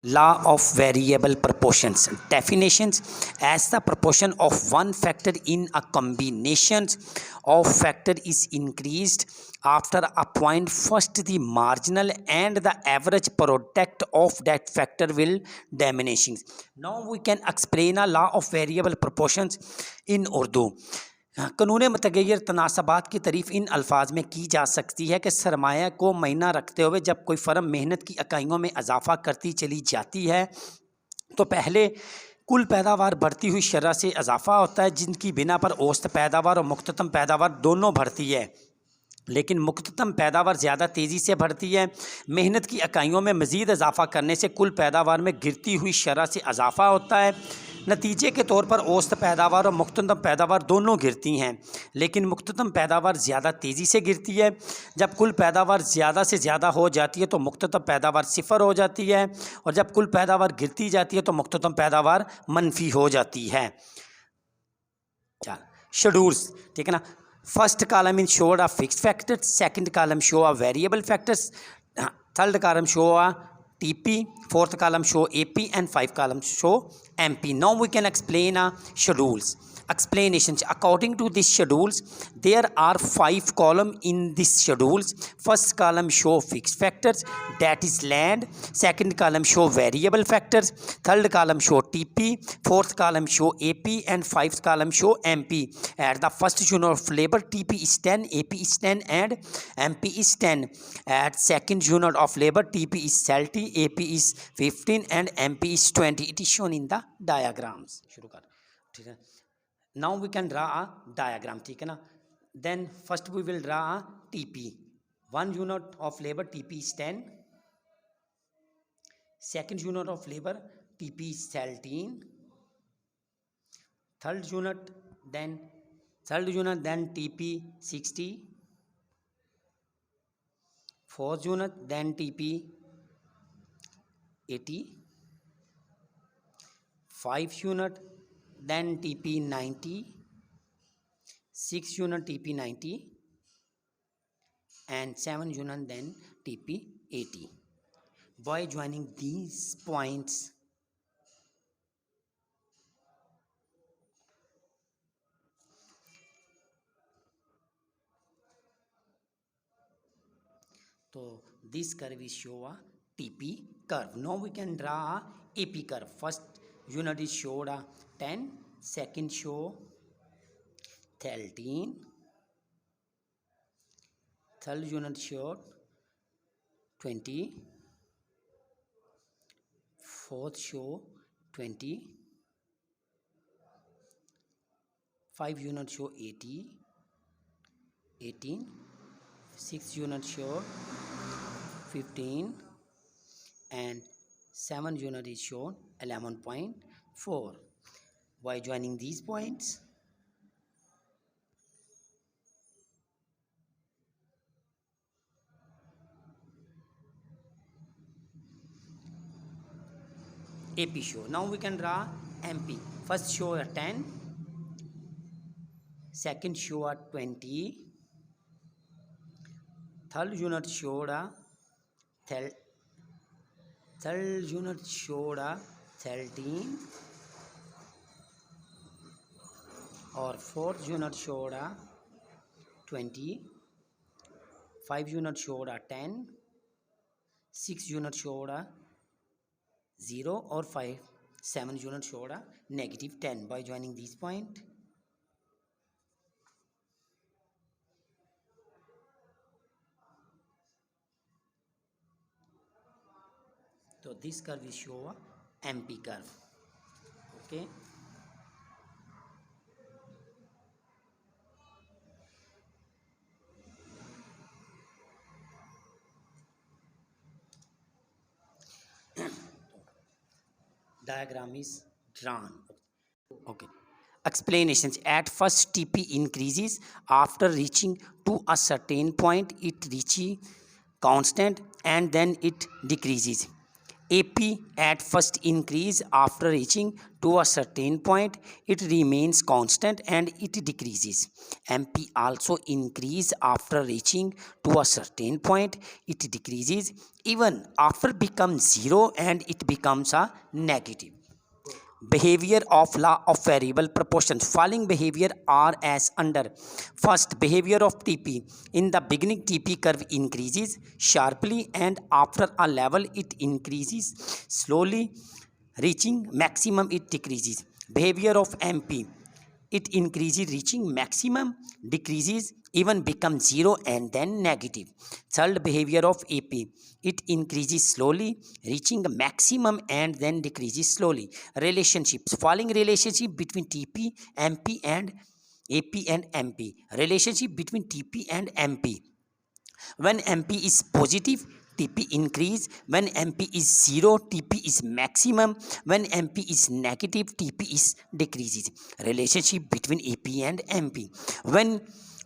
Law of variable proportions. Definitions: as the proportion of one factor in a combination of factor is increased after a point, first the marginal and the average product of that factor will diminishing. Now we can explain a law of variable proportions in Urdu. कानून मतगैर तनासबात की तारीफ़ इन अल्फाज में की जा सकती है कि सरमाया को महीना रखते हुए जब कोई फ़र्म मेहनत की इकाइयों में इजाफा करती चली जाती है तो पहले कुल पैदावार बढ़ती हुई शरह से इजाफा होता है, जिनकी बिना पर औसत पैदावार और मुख्ततम पैदावार दोनों बढ़ती है, लेकिन मुख्ततम पैदावार ज़्यादा तेज़ी से बढ़ती है। मेहनत की इकाइयों में मज़ीद इजाफा करने से कुल पैदावार में गिरती हुई शरह से इजाफा होता है। नतीजे के तौर पर औसत पैदावार और मुख्ततम पैदावार दोनों गिरती हैं, लेकिन मुख्ततम पैदावार ज़्यादा तेज़ी से गिरती है। जब कुल पैदावार ज़्यादा से ज़्यादा हो जाती है तो मुख्ततम पैदावार सिफर हो जाती है, और जब कुल पैदावार गिरती जाती है तो मुख्ततम पैदावार मनफी हो जाती है। चल शेड्यूल्स, ठीक है ना। First column in show a fixed factors, second column show a variable factors, third column show a TP, fourth column show AP, and five columns show MP. Now we can explain schedules. Explanations: according to these schedules, there are 5 columns in these schedules. First column show fixed factors, that is land. Second column show variable factors. Third column show TP. Fourth column show AP, and fifth column show MP. At the first unit of labor, TP is 10, AP is 10, and MP is 10. At second unit of labor, TP is 30, AP is 15, and MP is 20. It is shown in the diagrams. शुरू कर, ठीक है। Now we can draw a diagram, ठीक है ना। Then first we will draw a TP. One unit of labor, TP is 10. Second unit of labor, TP is 13. Third unit, then TP 60. Fourth unit, then TP 80. 5 unit, then TP 90. 6 unit TP 90, and 7 unit then TP 80. By joining these points, so this curve is show a TP curve. Now we can draw a AP curve. First unit is showed a 10, second show 13, third unit showed 20, fourth show 20, 5 unit show 80, 18, 6 unit show 15, and 7 unit is shown 11.4. By joining these points, AP show. Now we can draw MP. First show a 10, second show a 20, third unit showed a 13, और fourth unit showed a 20, 5 unit showed a 10, 6 unit showed a 0, or 7 unit showed a negative 10. By joining these point, so this curve will show a MP curve. Okay. Diagram is drawn. Okay. Explanations: at first TP increases after reaching to a certain point, it reaches constant and then it decreases. AP at first increase after reaching to a certain point, it remains constant and it decreases. MP also increase after reaching to a certain point, it decreases even after becomes zero and it becomes a negative. Behavior of law of variable proportions. Following behavior are as under. First, behavior of TP. In the beginning, TP curve increases sharply and after a level it increases slowly, reaching maximum it decreases. Behavior of MP. It increases reaching maximum, decreases, even becomes zero and then negative. Third, behavior of AP. It increases slowly, reaching maximum and then decreases slowly. Relationships. Following relationship between TP, MP and AP and MP. Relationship between TP and MP. When MP is positive, TP increase. When MP is zero, TP is maximum. When MP is negative, TP is decreases. Relationship between AP and MP.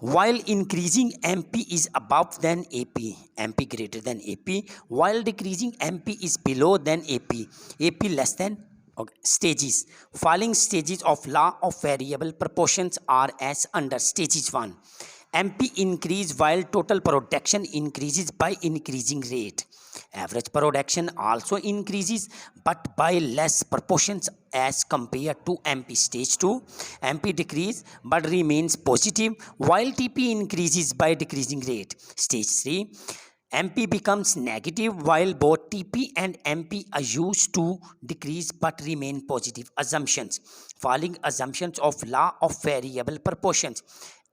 While increasing, MP is above than AP, MP greater than AP. While decreasing, MP is below than AP, AP less than. Okay. Stages. Following stages of law of variable proportions are as under. Stages 1. MP increase while total production increases by increasing rate. Average production also increases but by less proportions as compared to MP. Stage 2. MP decrease but remains positive while TP increases by decreasing rate. Stage 3. MP becomes negative while both TP and MP are used to decrease but remain positive. Assumptions. Following assumptions of law of variable proportions.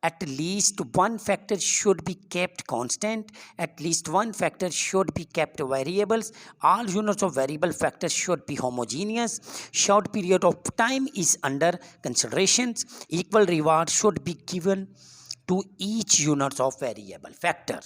At least one factor should be kept constant. At least one factor should be kept variables. All units of variable factors should be homogeneous. Short period of time is under considerations. Equal reward should be given to each unit of variable factor.